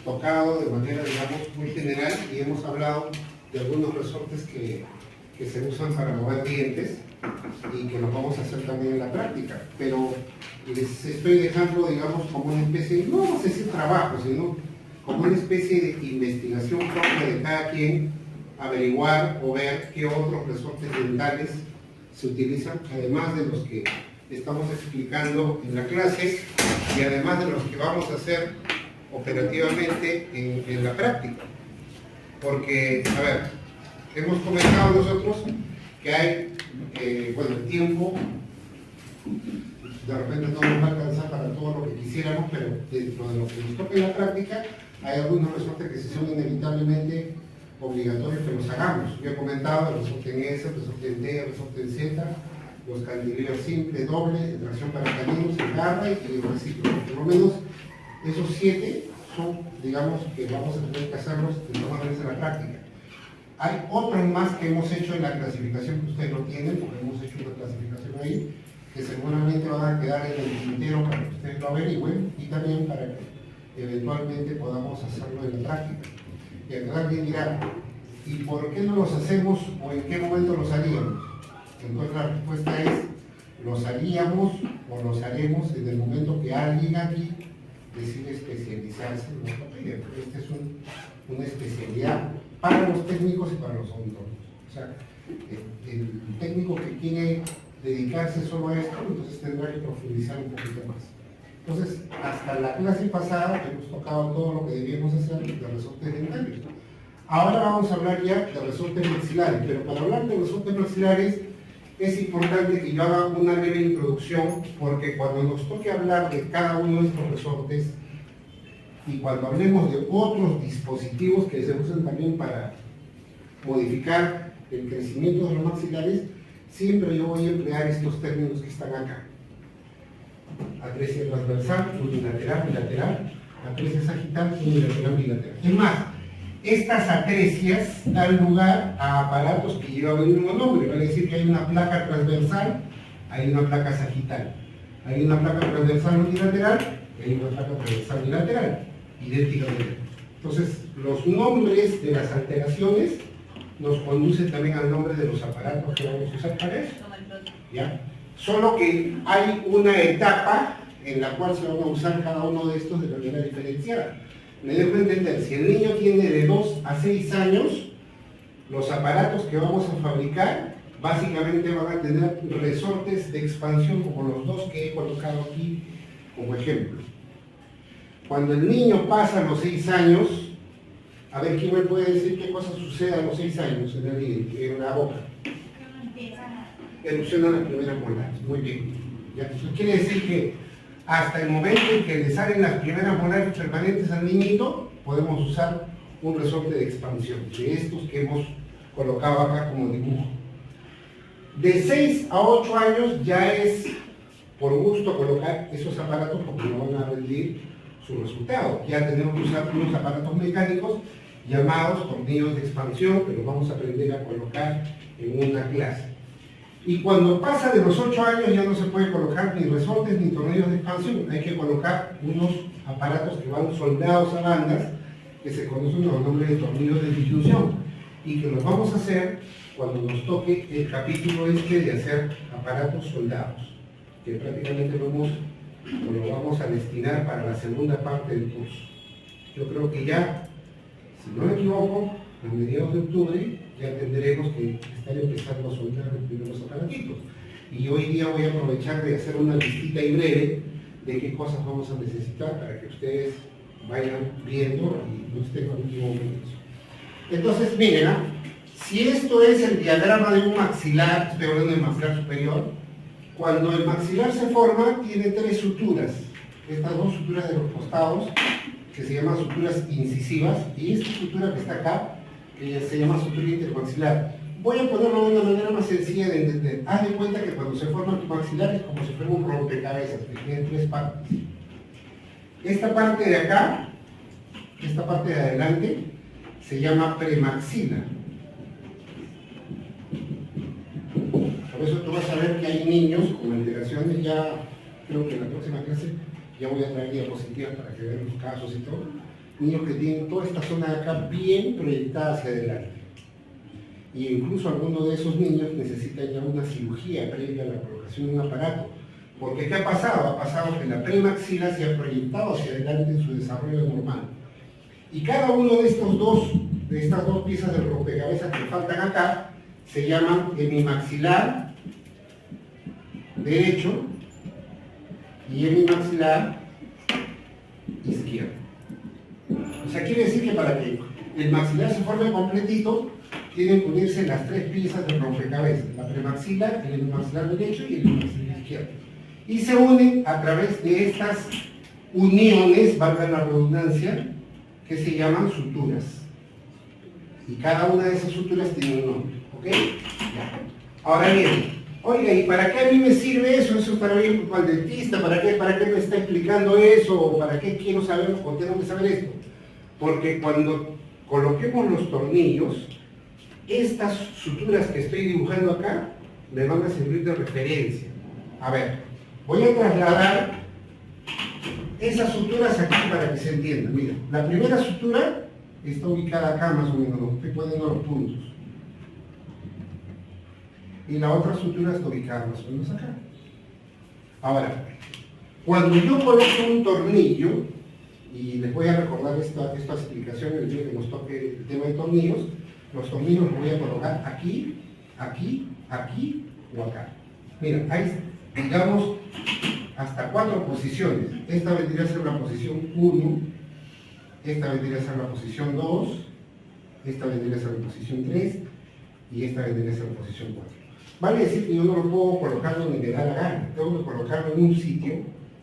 tocado de manera, digamos, muy general y hemos hablado de algunos resortes que se usan para mover dientes y que los vamos a hacer también en la práctica. Pero les estoy dejando, digamos, como una especie, no vamos a decir trabajo, sino como una especie de investigación propia de cada quien, averiguar o ver qué otros resortes dentales se utilizan, además de los que estamos explicando en la clase y además de los que vamos a hacer operativamente en la práctica. Porque, a ver, hemos comentado nosotros que hay, bueno, el tiempo de repente no nos va a alcanzar para todo lo que quisiéramos, pero dentro de lo que nos toca en la práctica hay algunos resortes que sí son inevitablemente obligatorios que los hagamos. Yo he comentado el resorte en S, el resorte en D, el resorte en Z, los cantilevers simples, dobles, tracción para caninos, el garra y el recíproco. Por lo menos esos 7 son, digamos, que vamos a tener que hacerlos de todas maneras en la práctica. Hay otros más que hemos hecho en la clasificación que ustedes no tienen, porque hemos hecho una clasificación ahí, que seguramente van a quedar en el tintero para que ustedes lo averigüen y también para que eventualmente podamos hacerlo en la práctica. Y acá alguien dirá, ¿y por qué no los hacemos o en qué momento los haríamos? Entonces la respuesta es, los haríamos o los haremos en el momento que alguien aquí decide especializarse en la ortopedia. Esta es una especialidad para los técnicos y para los odontólogos. O sea, el técnico que quiere dedicarse solo a esto, entonces tendrá que profundizar un poquito más. Entonces, hasta la clase pasada hemos tocado todo lo que debíamos hacer de resortes dentarios. Ahora vamos a hablar ya de resortes maxilares, pero para hablar de resortes maxilares es importante que yo haga una breve introducción, porque cuando nos toque hablar de cada uno de estos resortes y cuando hablemos de otros dispositivos que se usan también para modificar el crecimiento de los maxilares, siempre yo voy a emplear estos términos que están acá. Atresia transversal, unilateral, bilateral, atresia sagital, unilateral, bilateral. Es más, estas atresias dan lugar a aparatos que llevan el mismo nombre, vale decir que hay una placa transversal, hay una placa sagital, hay una placa transversal unilateral y hay una placa transversal bilateral, idénticamente. Entonces, los nombres de las alteraciones nos conducen también al nombre de los aparatos que vamos a usar para eso. ¿Ya? Solo que hay una etapa en la cual se van a usar cada uno de estos de manera diferenciada. Me dejo entender, si el niño tiene de 2 a 6 años, los aparatos que vamos a fabricar básicamente van a tener resortes de expansión como los dos que he colocado aquí como ejemplo. Cuando el niño pasa los 6 años, a ver, ¿quién me puede decir qué cosa sucede a los 6 años en la boca? Erupcionan las primeras molares, muy bien. ¿Ya? Eso quiere decir que hasta el momento en que le salen las primeras molares permanentes al niñito, podemos usar un resorte de expansión, de estos que hemos colocado acá como dibujo. De 6 a 8 años ya es por gusto colocar esos aparatos porque no van a rendir su resultado. Ya tenemos que usar unos aparatos mecánicos llamados tornillos de expansión, que los vamos a aprender a colocar en una clase. Y cuando pasa de los 8 años ya no se puede colocar ni resortes ni tornillos de expansión, hay que colocar unos aparatos que van soldados a bandas, que se conocen con los nombres de tornillos de disyunción, y que los vamos a hacer cuando nos toque el capítulo este de hacer aparatos soldados, que prácticamente lo vamos a destinar para la segunda parte del curso. Yo creo que ya, si no me equivoco, a mediados de octubre ya tendremos que estar empezando a soldar los primeros aparatitos. Y hoy día voy a aprovechar de hacer una listita y breve de qué cosas vamos a necesitar para que ustedes vayan viendo y no estén conmigo en eso. Entonces, miren, si esto es el diagrama de un maxilar, estoy hablando del maxilar superior, cuando el maxilar se forma, tiene 3 suturas. Estas 2 suturas de los costados, que se llaman suturas incisivas, y esta sutura que está acá, que se llama sutura intermaxilar. Voy a ponerlo de una manera más sencilla de entender. Haz de cuenta que cuando se forma tu maxilar es como si fuera un rompecabezas, que tiene 3 partes. Esta parte de acá, esta parte de adelante, se llama premaxila. Por eso tú vas a ver que hay niños con alteraciones, ya creo que en la próxima clase ya voy a traer diapositivas para que vean los casos y todo, niños que tienen toda esta zona de acá bien proyectada hacia adelante. Y incluso algunos de esos niños necesitan ya una cirugía previa a la colocación de un aparato. Porque ¿qué ha pasado? Ha pasado que la premaxila se ha proyectado hacia adelante en su desarrollo normal. Y cada uno de estas dos piezas del rompecabezas que faltan acá se llaman hemimaxilar derecho y hemimaxilar izquierdo. O sea, quiere decir que para que el maxilar se forme completito, tienen que unirse las tres piezas del rompecabezas, la premaxilar, el hemimaxilar derecho y el hemimaxilar izquierdo. Y se unen a través de estas uniones, valga la redundancia, que se llaman suturas. Y cada una de esas suturas tiene un nombre, ¿ok? Ya. Ahora bien, oiga, ¿y para qué a mí me sirve eso? Eso es para ir al dentista, ¿para qué me está explicando eso? ¿O para qué quiero saber o tengo que saber esto? Porque cuando coloquemos los tornillos, estas suturas que estoy dibujando acá me van a servir de referencia. A ver, voy a trasladar esas suturas aquí para que se entienda. Mira, la primera sutura está ubicada acá más o menos, donde estoy poniendo los puntos. Y la otra sutura está ubicada más o menos acá. Ahora, cuando yo coloco un tornillo, y les voy a recordar esta explicación el día que nos toque el tema de tornillos, los tornillos los voy a colocar aquí, aquí, aquí o acá. Mira, hay, digamos, hasta 4 posiciones. Esta vendría a ser la posición 1, esta vendría a ser la posición 2, esta vendría a ser la posición 3 y esta vendría a ser la posición 4. Vale decir que yo no lo puedo colocar donde me da la gana, tengo que colocarlo en un sitio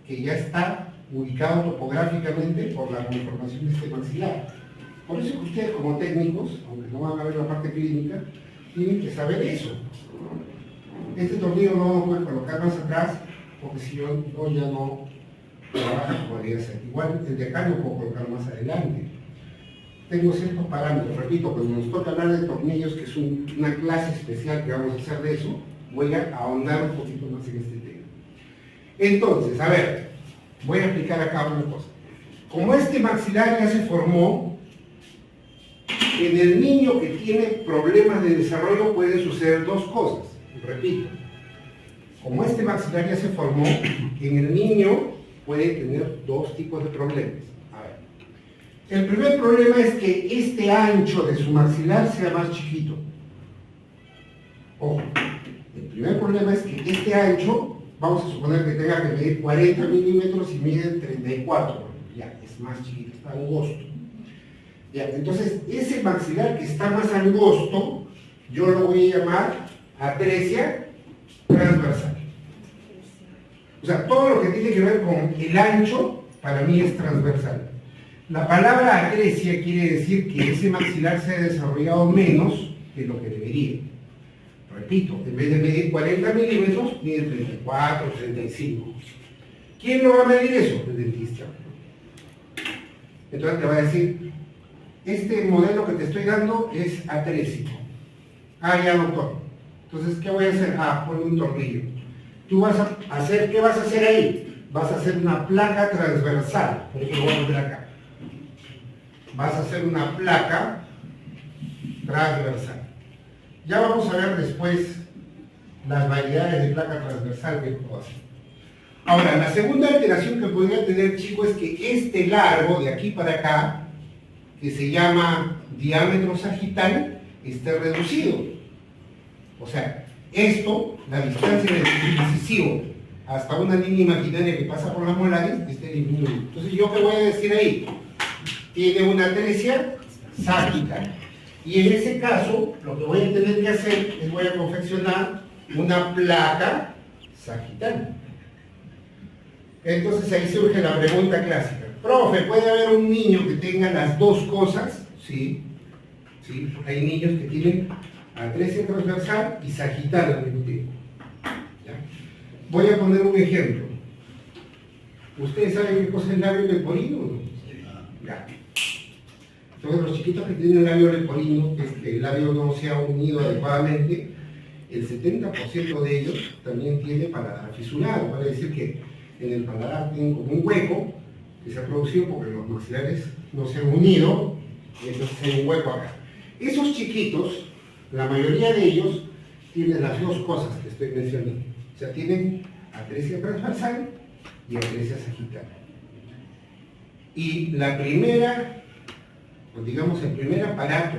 que ya está ubicado topográficamente por la conformación de este maxilar. Por eso que ustedes como técnicos, aunque no van a ver la parte clínica, tienen que saber eso. Este tornillo no lo puedo colocar más atrás, porque si yo ya no trabaja podría ser. Igual el de acá lo puedo colocar más adelante. Tengo ciertos parámetros, repito, cuando nos toca hablar de tornillos, que es una clase especial que vamos a hacer de eso, voy a ahondar un poquito más en este tema. Entonces, a ver, voy a explicar acá una cosa. Como este maxilar ya se formó, en el niño que tiene problemas de desarrollo pueden suceder dos cosas. Repito, como este maxilar ya se formó, en el niño puede tener dos tipos de problemas. A ver, el primer problema es que este ancho de su maxilar sea más chiquito. Ojo, el primer problema es que este ancho, vamos a suponer que tenga que medir 40 milímetros y mide 34, ya, es más chiquito, está angosto. Ya, entonces, ese maxilar que está más angosto, yo lo voy a llamar atresia transversal. O sea, todo lo que tiene que ver con el ancho, para mí es transversal. La palabra atresia quiere decir que ese maxilar se ha desarrollado menos que lo que debería. Repito, en vez de medir 40 milímetros, mide 34, 35. ¿Quién lo va a medir eso? El dentista. Entonces te va a decir, este modelo que te estoy dando es atrésico. Ah, ya, doctor. Entonces, ¿qué voy a hacer? Ah, ponle un tornillo. Tú vas a hacer, ¿qué vas a hacer ahí? Vas a hacer una placa transversal. Por eso lo voy a poner acá. Vas a hacer una placa transversal. Ya vamos a ver después las variedades de placa transversal que puedo hacer. Ahora, la segunda alteración que podría tener, chico, es que este largo de aquí para acá, que se llama diámetro sagital, esté reducido. O sea, esto, la distancia del incisivo hasta una línea imaginaria que pasa por las molares, esté disminuido. Entonces, ¿yo qué voy a decir ahí? Tiene una atresia sagital. Y en ese caso, lo que voy a tener que hacer es voy a confeccionar una placa sagital. Entonces ahí surge la pregunta clásica. Profe, ¿puede haber un niño que tenga las dos cosas? Sí. Sí, hay niños que tienen atresia transversal y sagital al mismo tiempo. ¿Ya? Voy a poner un ejemplo. ¿Ustedes saben qué cosa es el labio leporino o no? Ya. Entonces los chiquitos que tienen labio leporino, que el labio no se ha unido adecuadamente, el 70% de ellos también tiene paladar fisurado. Vale decir que en el paladar tienen como un hueco que se ha producido porque los maxilares no se han unido, y entonces hay un hueco acá. Esos chiquitos, la mayoría de ellos, tienen las dos cosas que estoy mencionando. O sea, tienen atresia transversal y atresia sagital. Y la primera, o digamos el primer aparato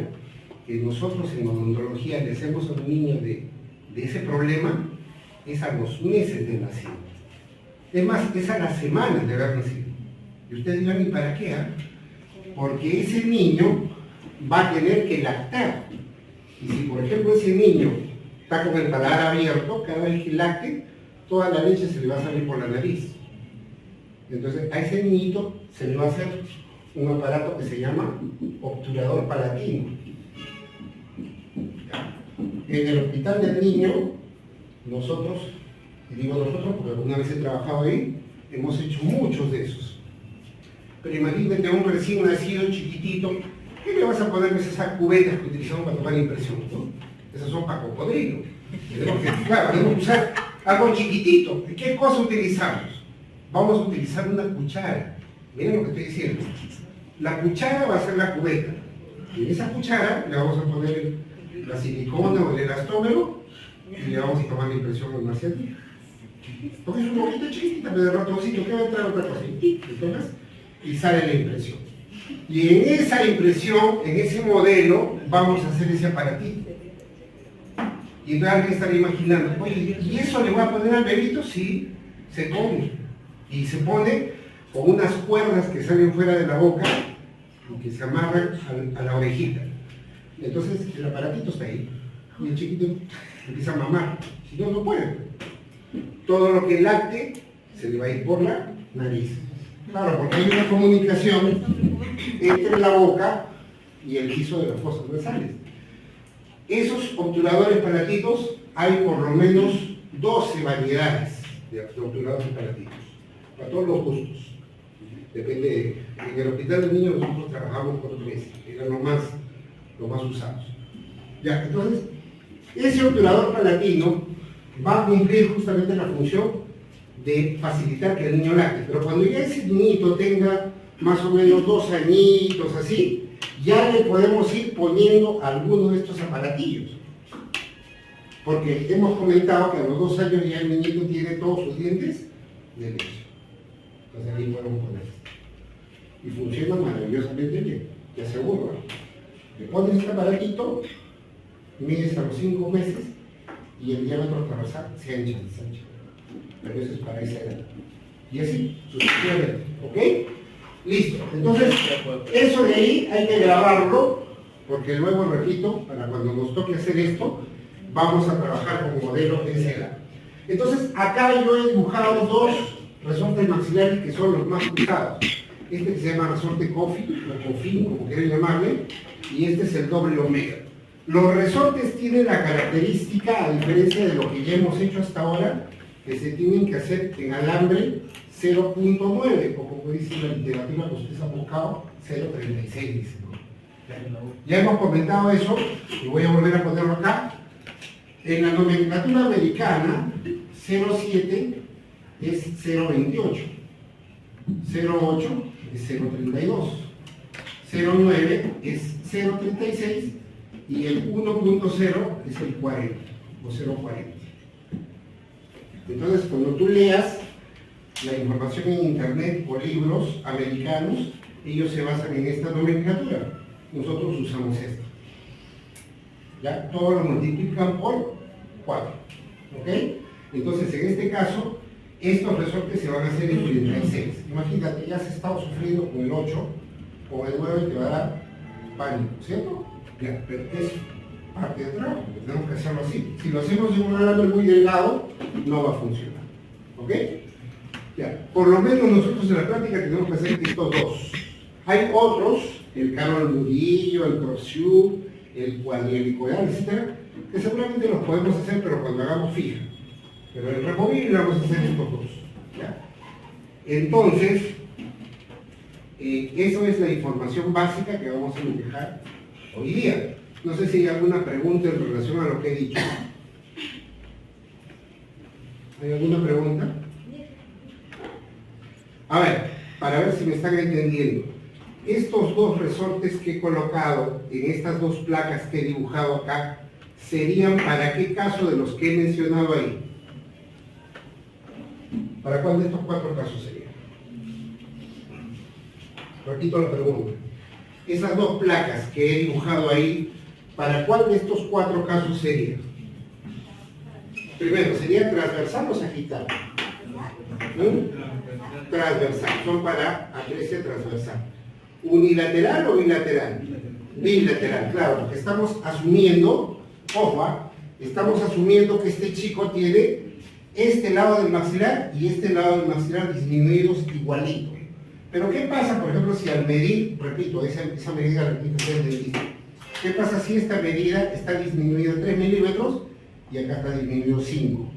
que nosotros en odontología le hacemos a un niño de ese problema es a los meses de nacido. Es más, es a las semanas de haber nacido. Y ustedes dirán, ¿y para qué? Porque ese niño va a tener que lactar. Y si, por ejemplo, ese niño está con el paladar abierto, cada vez que lacte, toda la leche se le va a salir por la nariz. Entonces, a ese niñito se le va a hacer un aparato que se llama obturador palatino. En el hospital del niño, nosotros, y digo nosotros porque alguna vez he trabajado ahí, hemos hecho muchos de esos. Pero imagínate a un recién nacido chiquitito, ¿qué le vas a poner esas cubetas que utilizamos para tomar impresión? ¿No? Esas son para cocodrilo. Claro, tenemos que usar algo chiquitito. ¿Qué cosa utilizamos? Vamos a utilizar una cuchara. Miren lo que estoy diciendo. La cuchara va a ser la cubeta. Y en esa cuchara le vamos a poner la silicona o el elastómero y le vamos a tomar la impresión en hacia ti. Porque es una bolita chiquita, pero de ratoncito, ¿qué va a entrar otra cosa? Entonces, y sale la impresión. Y en esa impresión, en ese modelo, vamos a hacer ese aparatito. Y entonces alguien estará imaginando, oye, ¿y eso le voy a poner al bebito? Sí, se pone. Y se pone con unas cuerdas que salen fuera de la boca y que se amarran a la orejita. Entonces el aparatito está ahí. Y el chiquito empieza a mamar. Si no, no puede. Todo lo que lacte se le va a ir por la nariz. Claro, porque hay una comunicación entre la boca y el piso de las fosas nasales. Esos obturadores palaticos hay por lo menos 12 variedades de obturadores palaticos, para todos los gustos. Depende, en el hospital del niño nosotros trabajamos con 3, eran los más usados. Ya, entonces, ese obturador palatino va a cumplir justamente la función de facilitar que el niño lacte, pero cuando ya ese niñito tenga más o menos 2 añitos así, ya le podemos ir poniendo algunos de estos aparatillos. Porque hemos comentado que a los 2 años ya el niñito tiene todos sus dientes de leche. Entonces ahí podemos poner esto. Y funciona maravillosamente bien, te aseguro. Le pones este aparatito, mides a los 5 meses y el diámetro transversal se ancha. Pero eso es para esa edad. Y así, sucesivamente. ¿Ok? Listo. Entonces, eso de ahí hay que grabarlo, porque luego, repito, para cuando nos toque hacer esto, vamos a trabajar con modelo en seda. Entonces, acá yo he dibujado 2 resortes maxilares que son los más usados. Este que se llama resorte Coffin, o Coffin, como quieran llamarle, y este es el doble omega. Los resortes tienen la característica, a diferencia de lo que ya hemos hecho hasta ahora, que se tienen que hacer en alambre 0.9, o como dice la literatura que ustedes han buscado, 0.36, dice, ¿no? Ya hemos comentado eso, y voy a volver a ponerlo acá. En la nomenclatura americana, 0.7 es 0.28, 0.8 es 0.32, 0.9 es 0.36 y el 1.0 es el 40 o 0.40. Entonces, cuando tú leas la información en internet o libros americanos, ellos se basan en esta nomenclatura. Nosotros usamos esta. ¿Ya? Todo lo multiplican por 4. ¿Ok? Entonces, en este caso, estos resortes se van a hacer en 36. Imagínate, ya has estado sufriendo con el 8, con el 9 te va a dar pánico, ¿cierto? Ya, pero es parte del trabajo, tenemos que hacerlo así. Si lo hacemos en un alambre muy delgado, no va a funcionar. ¿Ok? Ya, por lo menos nosotros en la práctica tenemos que hacer estos 2. Hay otros, el Carol Murillo, el Crossiu, el cuadrielicoidal, etc., que seguramente los podemos hacer, pero cuando hagamos fija. Pero el removible vamos a hacer estos 2. ¿Ya? Entonces, eso es la información básica que vamos a manejar hoy día. No sé si hay alguna pregunta en relación a lo que he dicho. ¿Hay alguna pregunta? A ver, para ver si me están entendiendo. Estos dos resortes que he colocado en estas dos placas que he dibujado acá, ¿serían para qué caso de los que he mencionado ahí? ¿Para cuál de estos 4 casos sería? Repito la pregunta. Esas dos placas que he dibujado ahí, ¿para cuál de estos 4 casos sería? Primero, ¿sería transversal o sagital? Transversal, son para atresia transversal. ¿Unilateral o bilateral? Bilateral, claro, porque estamos asumiendo, ojo, estamos asumiendo que este chico tiene este lado del maxilar y este lado del maxilar disminuidos igualitos. Pero ¿qué pasa, por ejemplo, si al medir, repito, esa medida la repito ustedes del disco, ¿qué pasa si esta medida está disminuida 3 milímetros y acá está disminuido 5?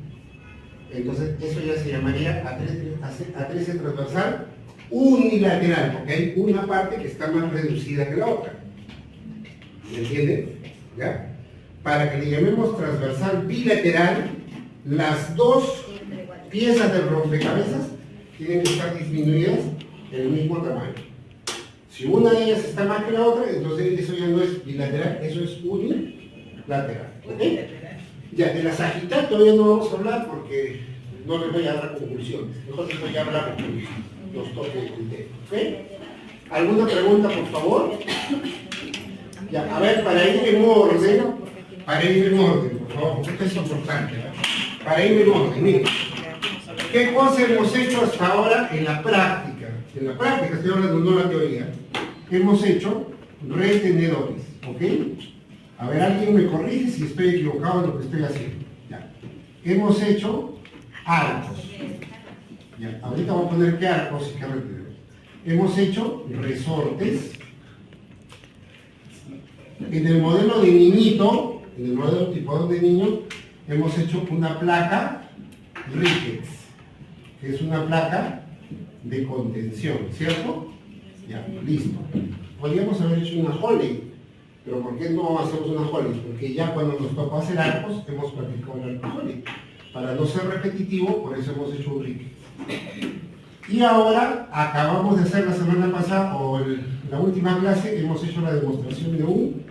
Entonces, eso ya se llamaría atresia transversal unilateral, porque hay una parte que está más reducida que la otra. ¿Me entienden? ¿Ya? Para que le llamemos transversal bilateral, las dos piezas del rompecabezas tienen que estar disminuidas en el mismo tamaño. Si una de ellas está más que la otra, entonces eso ya no es bilateral, eso es unilateral. ¿Ok? Ya, de la sagital todavía no vamos a hablar porque no les voy a dar conclusiones. Mejor les voy a hablar con los toques del tema. ¿Ok? ¿Alguna pregunta, por favor? Ya, a ver, para ir en orden, por favor, porque esto es importante, ¿verdad? Para ir en orden, miren. ¿Qué cosas hemos hecho hasta ahora en la práctica? En la práctica, estoy hablando, no la teoría. Hemos hecho retenedores, ¿ok? A ver, alguien me corrige si estoy equivocado en lo que estoy haciendo. Ya. Hemos hecho arcos. Ya. Ahorita voy a poner qué arcos y qué retenedores. Hemos hecho resortes. En el modelo de niñito, en el modelo tipo de niño, hemos hecho una placa Ricketts, que es una placa de contención, ¿cierto? Ya, listo. Podríamos haber hecho una Holley, pero ¿por qué no hacemos una Holley? Porque ya cuando nos tocó hacer arcos, hemos practicado el arco Holley. Para no ser repetitivo, por eso hemos hecho un Ricketts. Y ahora, acabamos de hacer la semana pasada, o la última clase, hemos hecho la demostración de un...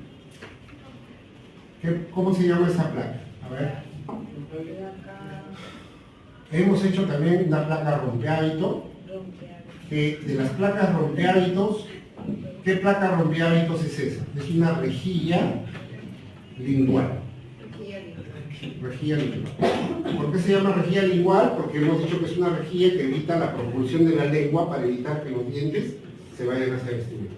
¿Cómo se llama esa placa? A ver. Hemos hecho también una placa rompehábito. Que de las placas rompehábitos, ¿qué placa rompehábitos es esa? Es una rejilla lingual. Rejilla lingual. ¿Por qué se llama rejilla lingual? Porque hemos dicho que es una rejilla que evita la propulsión de la lengua para evitar que los dientes se vayan hacia el exterior.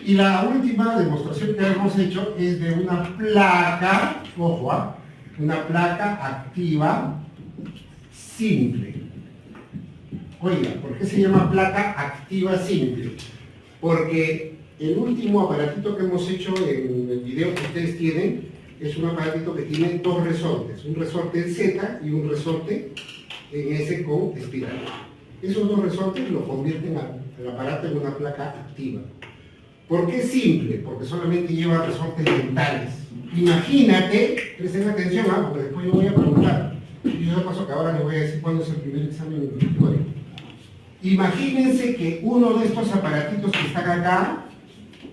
Y la última demostración que hemos hecho es de una placa, ojo, una placa activa simple. Oiga, ¿por qué se llama placa activa simple? Porque el último aparatito que hemos hecho en el video que ustedes tienen es un aparatito que tiene dos resortes, un resorte en Z y un resorte en S con espiral. Esos dos resortes lo convierten al aparato en una placa activa. ¿Por qué simple? Porque solamente lleva resortes dentales. Imagínate, presten atención, porque después yo voy a preguntar. Y yo de paso que ahora les voy a decir cuándo es el primer examen de introductorio. Imagínense que uno de estos aparatitos que están acá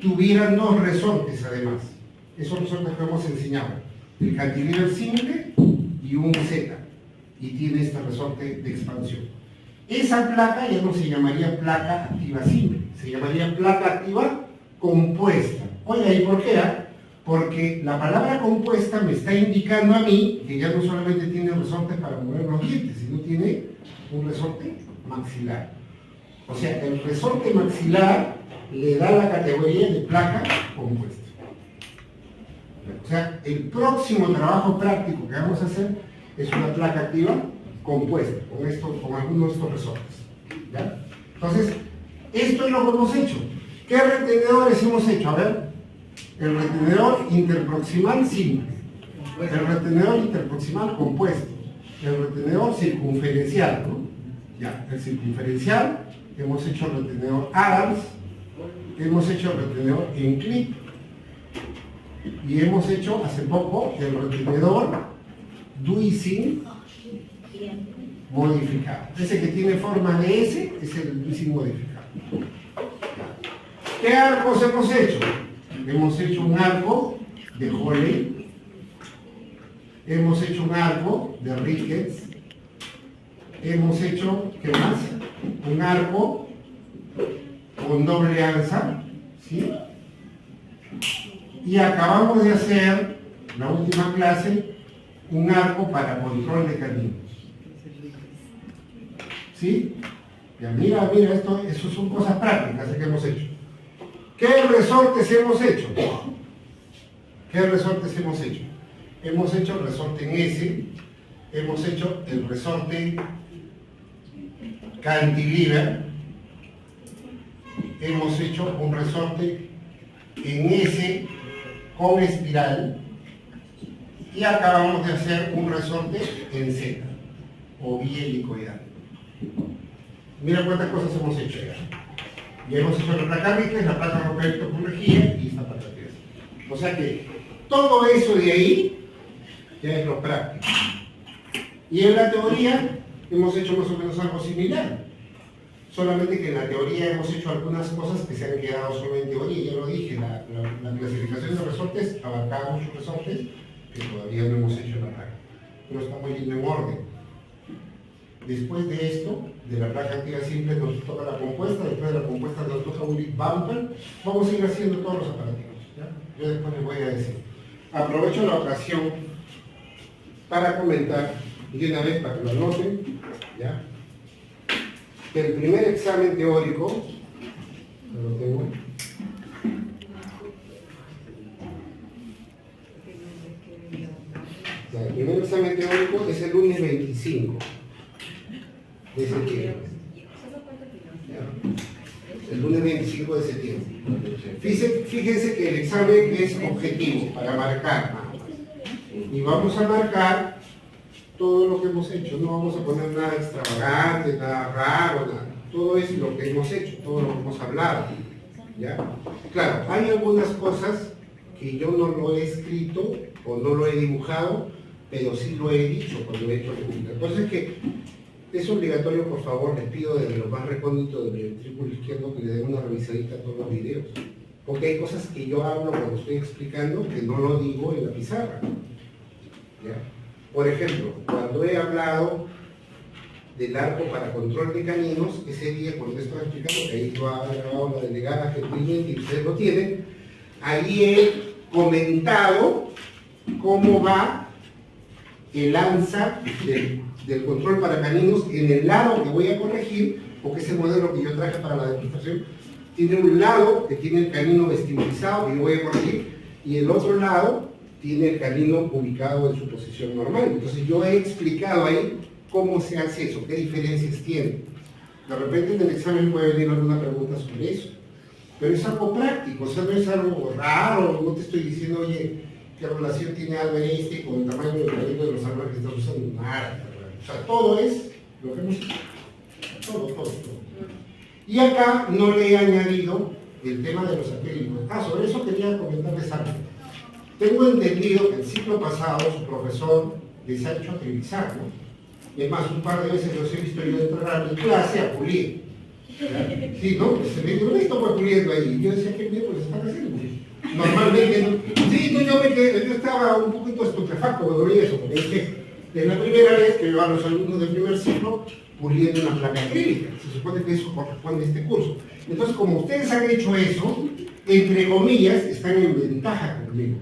tuvieran dos resortes además. Esos resortes que hemos enseñado. El cantilever simple y un Z. Y tiene este resorte de expansión. Esa placa ya no se llamaría placa activa simple, se llamaría placa activa compuesta. Oiga, ¿y por qué? Porque la palabra compuesta me está indicando a mí que ya no solamente tiene resortes para mover los dientes, sino tiene un resorte maxilar. O sea, el resorte maxilar le da la categoría de placa compuesta. O sea, el próximo trabajo práctico que vamos a hacer es una placa activa compuesta, con algunos de estos resortes. ¿Ya? Entonces, esto es lo que hemos hecho. ¿Qué retenedores hemos hecho? A ver, el retenedor interproximal simple, el retenedor interproximal compuesto, el retenedor circunferencial, ¿no? Ya, el circunferencial, hemos hecho el retenedor Adams, hemos hecho el retenedor en clip, y hemos hecho hace poco el retenedor Duising modificado. Ese que tiene forma de S es el sin modificado. ¿Qué arcos hemos hecho? Hemos hecho un arco de Hole, hemos hecho un arco de Ricketts, hemos hecho, ¿qué más? Un arco con doble alza, ¿sí? Y acabamos de hacer, la última clase, un arco para control de caminos. ¿Sí? Ya, mira, eso son cosas prácticas que hemos hecho. ¿Qué resortes hemos hecho? ¿Qué resortes hemos hecho? Hemos hecho el resorte en S, hemos hecho el resorte cantilever, hemos hecho un resorte en S con espiral y acabamos de hacer un resorte en Z o bielicoidal. Mira cuántas cosas hemos hecho ya. Ya hemos hecho la placa Ricketts, la placa Roca topología y esta placa T. O sea que todo eso de ahí ya es lo práctico. Y en la teoría hemos hecho más o menos algo similar. Solamente que en la teoría hemos hecho algunas cosas que se han quedado solo en teoría. Ya lo dije, la clasificación de resortes abarcaba muchos resortes que todavía no hemos hecho en la placa. Pero estamos yendo en orden. Después de esto, de la placa activa simple, nos toca la compuesta. Después de la compuesta nos toca un big bumper. Vamos a ir haciendo todos los aparatos, ¿ya? Yo después les voy a decir. Aprovecho la ocasión para comentar, y de una vez para que lo anoten, ¿ya? Que el primer examen teórico, lo tengo, ya, el primer examen teórico es el lunes 25 de septiembre. ¿Ya? El lunes 25 de septiembre. Fíjense que el examen es objetivo para marcar. Y vamos a marcar todo lo que hemos hecho. No vamos a poner nada extravagante, nada raro, nada. Todo es lo que hemos hecho, todo lo que hemos hablado. ¿Ya? Claro, hay algunas cosas que yo no lo he escrito o no lo he dibujado, pero sí lo he dicho cuando he hecho la publicación. Entonces que es obligatorio, por favor, les pido desde lo más recóndito del ventrículo izquierdo que le den una revisadita a todos los videos. Porque hay cosas que yo hablo cuando estoy explicando que no lo digo en la pizarra. ¿Ya? Por ejemplo, cuando he hablado del arco para control de caninos, ese día cuando estaba explicando, que ahí yo había grabado la delegada gentilmente y ustedes lo tienen, ahí he comentado cómo va el alza del control para caninos en el lado que voy a corregir, porque ese modelo que yo traje para la demostración tiene un lado que tiene el canino vestimulizado y lo voy a corregir, y el otro lado tiene el canino ubicado en su posición normal. Entonces yo he explicado ahí cómo se hace eso, qué diferencias tiene. De repente en el examen puede venir alguna pregunta sobre eso, pero es algo práctico, o sea, no es algo raro, no te estoy diciendo, oye, qué relación tiene Albert Einstein con el tamaño del canino de los árboles que estás usando, nada. O sea, todo es lo que hemos hecho. Todo. Y acá no le he añadido el tema de los acrílicos. Sobre eso quería comentarles algo. Tengo entendido que el ciclo pasado su profesor les ha hecho acrilizar, ¿no? Y es más, un par de veces los he visto yo entrar a mi clase a pulir. ¿Ya? Sí, ¿no? Se me dijo, esto fue puliendo ahí. Y yo decía, ¿qué miedo les están haciendo? Normalmente, ¿no? Sí, no, yo estaba un poquito estupefacto cuando vi eso, porque es que es la primera vez que veo a los alumnos del primer ciclo puliendo una placa acrílica. Se supone que eso corresponde a este curso. Entonces, como ustedes han hecho eso, entre comillas, están en ventaja conmigo.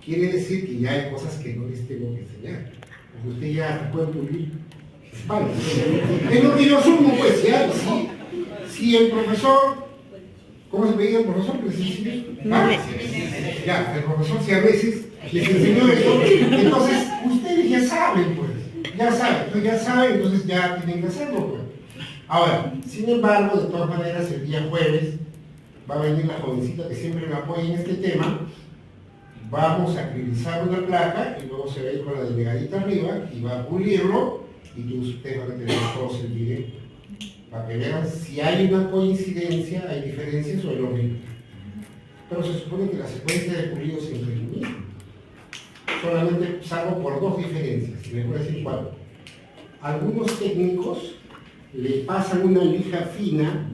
Quiere decir que ya hay cosas que no les tengo que enseñar. Porque usted ya puede pulir. Vale, es lo que yo asumo, pues, ya. Si el profesor, ¿cómo se veía el profesor? Ya, el profesor si a veces les enseñó eso, entonces ustedes ya saben, pues. Ya saben, entonces ya tienen que hacerlo, pues. Ahora, sin embargo, de todas maneras, el día jueves va a venir la jovencita que siempre me apoya en este tema. Vamos a acrilizar una placa y luego se va a ir con la delegadita arriba y va a pulirlo y ustedes van a tener todos el video para que vean si hay una coincidencia, hay diferencias o es lo mismo. Pero se supone que la secuencia de pulido siempre es lo mismo. Solamente salgo por dos diferencias, y les voy a decir cuál. algunos técnicos le pasan una lija fina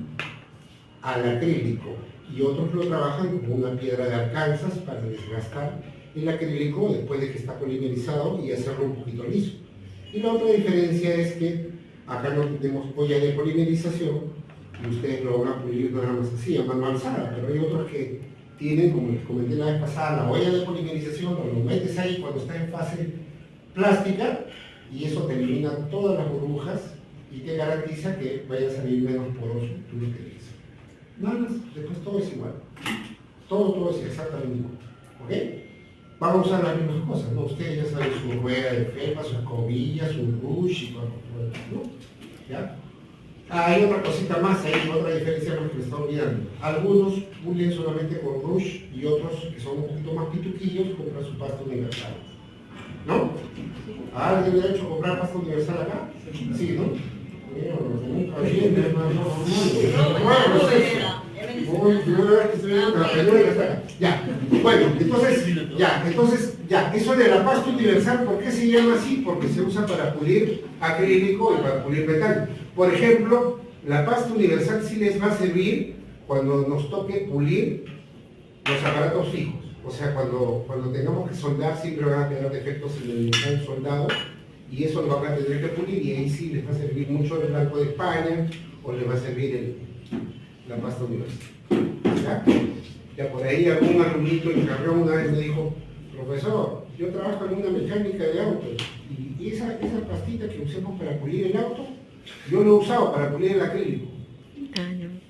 al acrílico y otros lo trabajan con una piedra de Arkansas para desgastar el acrílico después de que está polimerizado y hacerlo un poquito liso. Y la otra diferencia es que acá no tenemos olla de polimerización y ustedes lo van a pulir nada más así, a mano alzada, pero hay otros que tienen, como les comenté la vez pasada, la olla de polimerización, lo metes ahí cuando está en fase plástica y eso te elimina todas las burbujas y te garantiza que vaya a salir menos poroso tu utilizo. Nada más, después todo es igual. Todo es exactamente igual. ¿Ok? Vamos a usar las mismas cosas, ¿no? Ustedes ya saben su rueda de felpa, su escobilla, su rush y todo, ¿no? ¿Ya? Hay otra cosita más ahí, otra diferencia más que me está olvidando. Algunos pulen solamente con rush y otros que son un poquito más pituquillos compran su pasta universal. ¿No? ¿Alguien le ha hecho comprar pasta universal acá? Sí, ¿no? Nunca viene, ya, bueno, entonces, eso de la pasta universal, ¿por qué se llama así? Porque se usa para pulir acrílico y para pulir metal. Por ejemplo, la pasta universal sí les va a servir cuando nos toque pulir los aparatos fijos. O sea, cuando tengamos que soldar, siempre van a quedar defectos en el metal soldado y eso lo van a tener que pulir y ahí sí les va a servir mucho el blanco de España o les va a servir la pasta universal. Ya por ahí algún alumnito en Carrión una vez me dijo, profesor, yo trabajo en una mecánica de autos y esa pastita que usamos para pulir el auto, yo lo he usado para pulir el acrílico.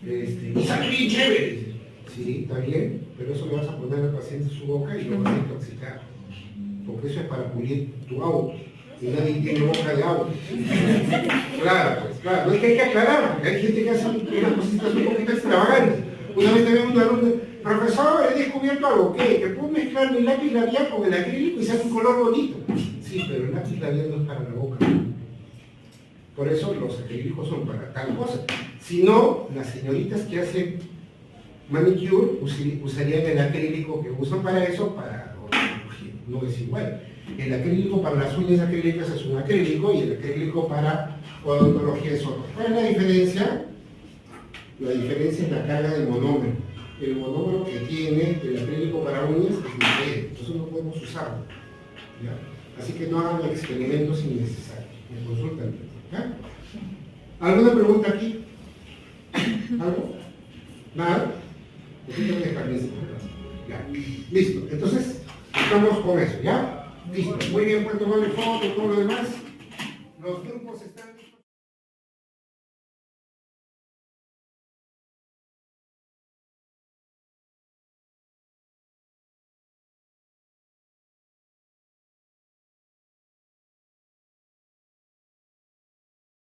Y sale bien chévere. Sí, está bien, pero eso le vas a poner al paciente en su boca y lo vas a intoxicar. Porque eso es para pulir tu auto. Y nadie tiene boca de auto. Claro, pues claro. No es que hay que aclarar, porque hay gente que hace unas cositas un poquito extravagantes. Una vez también un alumno, profesor, he descubierto algo, ¿qué? Que puedo mezclar mi lápiz labial con el acrílico y se hace un color bonito. Sí, pero el lápiz labial no es para la boca. Por eso los acrílicos son para tal cosa. Si no, las señoritas que hacen manicure usarían el acrílico que usan para eso, para odontología. No es igual. El acrílico para las uñas acrílicas es un acrílico y el acrílico para odontología es otro. ¿Cuál es la diferencia? La diferencia es la carga del monómero. El monómero que tiene el acrílico para uñas es diferente, entonces no podemos usarlo. ¿Ya? Así que no hagan experimentos innecesarios. Me consultan. ¿Ya? ¿Alguna pregunta aquí? ¿Algo? ¿Nada? Ya. Listo. Entonces, estamos con eso, ¿ya? Listo. Muy bien, pueden tomarle foto y todo lo demás. Los grupos están...